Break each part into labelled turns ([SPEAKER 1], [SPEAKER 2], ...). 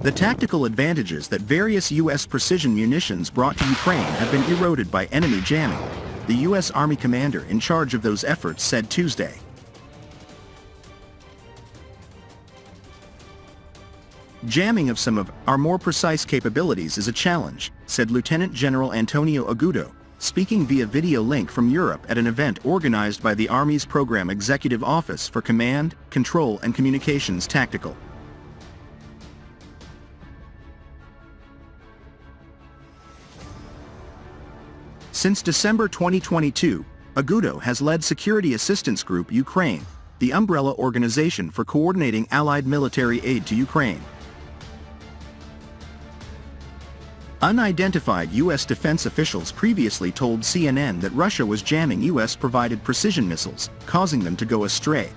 [SPEAKER 1] The tactical advantages that various U.S. precision munitions brought to Ukraine have been eroded by enemy jamming, the U.S. Army commander in charge of those efforts said Tuesday. Jamming of some of our more precise capabilities is a challenge, said Lieutenant General Antonio Agudo, speaking via video link from Europe at an event organized by the Army's Program Executive Office for Command, Control and Communications Tactical. Since December 2022, Agudo has led Security Assistance Group Ukraine, the umbrella organization for coordinating Allied military aid to Ukraine. Unidentified U.S. defense officials previously told CNN that Russia was jamming U.S.-provided precision missiles, causing them to go astray.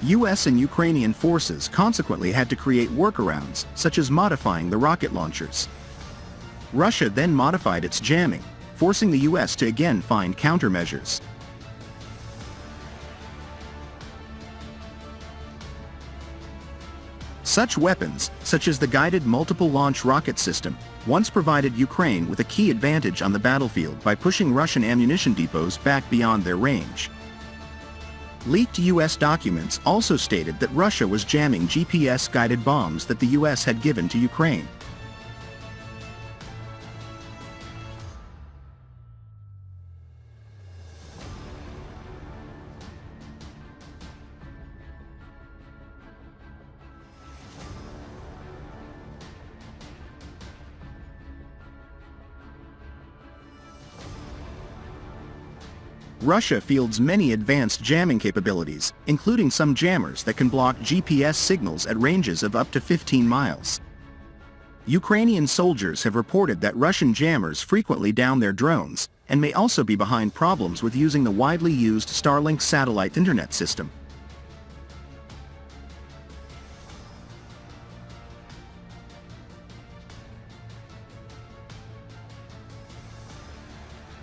[SPEAKER 1] U.S. and Ukrainian forces consequently had to create workarounds, such as modifying the rocket launchers. Russia then modified its jamming, forcing the U.S. to again find countermeasures. Such weapons, such as the guided multiple-launch rocket system, once provided Ukraine with a key advantage on the battlefield by pushing Russian ammunition depots back beyond their range. Leaked U.S. documents also stated that Russia was jamming GPS-guided bombs that the U.S. had given to Ukraine. Russia fields many advanced jamming capabilities, including some jammers that can block GPS signals at ranges of up to 15 miles. Ukrainian soldiers have reported that Russian jammers frequently down their drones, and may also be behind problems with using the widely used Starlink satellite internet system.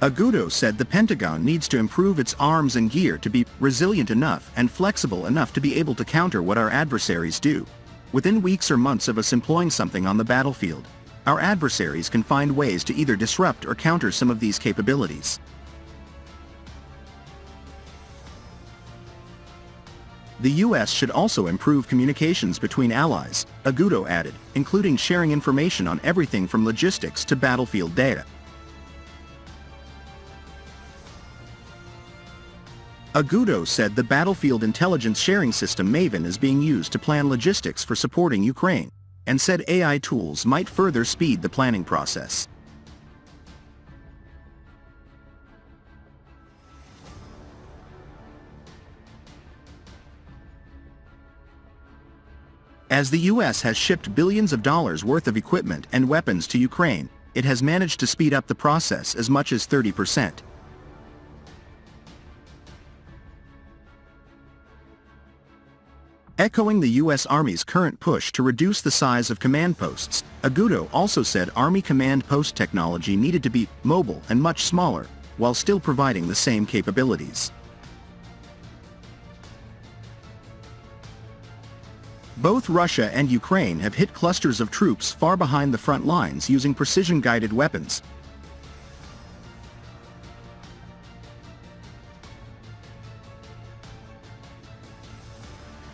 [SPEAKER 1] Agudo said the Pentagon needs to improve its arms and gear to be resilient enough and flexible enough to be able to counter what our adversaries do. Within weeks or months of us employing something on the battlefield, our adversaries can find ways to either disrupt or counter some of these capabilities. The U.S. should also improve communications between allies, Agudo added, including sharing information on everything from logistics to battlefield data. Agudo said the battlefield intelligence sharing system Maven is being used to plan logistics for supporting Ukraine, and said AI tools might further speed the planning process. As the U.S. has shipped billions of dollars worth of equipment and weapons to Ukraine, it has managed to speed up the process as much as 30%. Echoing the U.S. Army's current push to reduce the size of command posts, Agudo also said Army command post technology needed to be mobile and much smaller, while still providing the same capabilities. Both Russia and Ukraine have hit clusters of troops far behind the front lines using precision-guided weapons.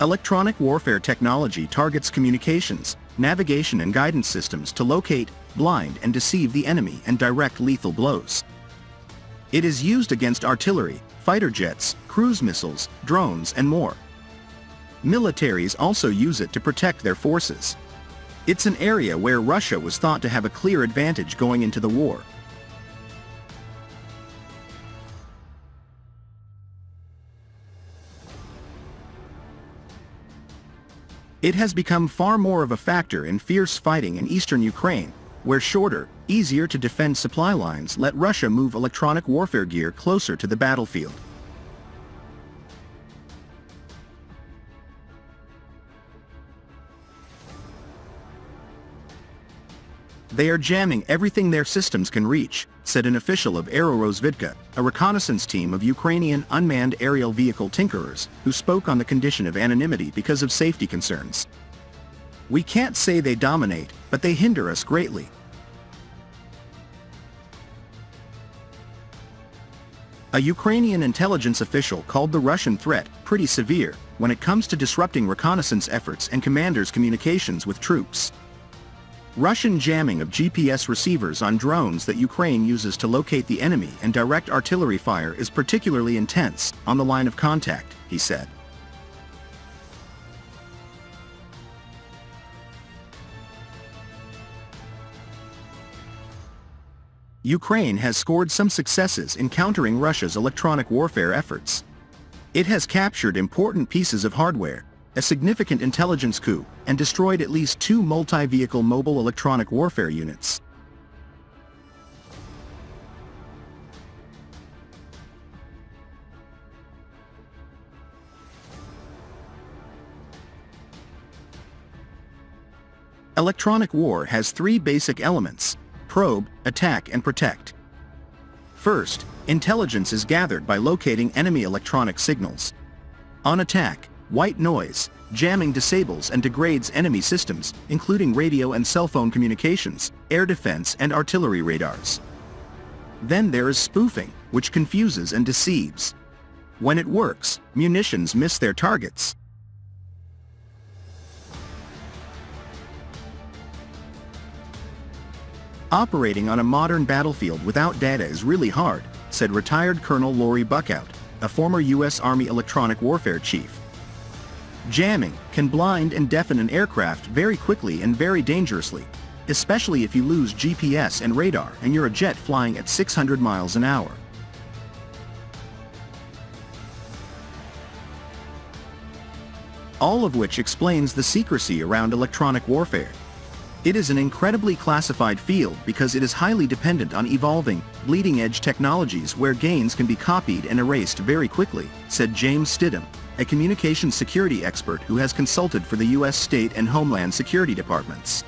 [SPEAKER 1] Electronic warfare technology targets communications, navigation and guidance systems to locate, blind and deceive the enemy and direct lethal blows. It is used against artillery, fighter jets, cruise missiles, drones and more. Militaries also use it to protect their forces. It's an area where Russia was thought to have a clear advantage going into the war. It has become far more of a factor in fierce fighting in eastern Ukraine, where shorter, easier to defend supply lines let Russia move electronic warfare gear closer to the battlefield. They are jamming everything their systems can reach, said an official of Aerorozvidka, a reconnaissance team of Ukrainian unmanned aerial vehicle tinkerers, who spoke on the condition of anonymity because of safety concerns. We can't say they dominate, but they hinder us greatly. A Ukrainian intelligence official called the Russian threat pretty severe when it comes to disrupting reconnaissance efforts and commanders' communications with troops. Russian jamming of GPS receivers on drones that Ukraine uses to locate the enemy and direct artillery fire is particularly intense on the line of contact, he said. Ukraine has scored some successes in countering Russia's electronic warfare efforts. It has captured important pieces of hardware, a significant intelligence coup, and destroyed at least 2 multi-vehicle mobile electronic warfare units. Electronic war has 3 basic elements: probe, attack, and protect. First, intelligence is gathered by locating enemy electronic signals. On attack, white noise, jamming disables and degrades enemy systems, including radio and cell phone communications, air defense and artillery radars. Then there is spoofing, which confuses and deceives. When it works, munitions miss their targets. Operating on a modern battlefield without data is really hard, said retired Colonel Lori Buckout, a former U.S. Army electronic warfare chief. Jamming can blind and deafen an aircraft very quickly and very dangerously, especially if you lose GPS and radar and you're a jet flying at 600 miles an hour. All of which explains the secrecy around electronic warfare. It is an incredibly classified field because it is highly dependent on evolving, bleeding-edge technologies where gains can be copied and erased very quickly, said James Stidham, a communications security expert who has consulted for the U.S. State and Homeland Security Departments.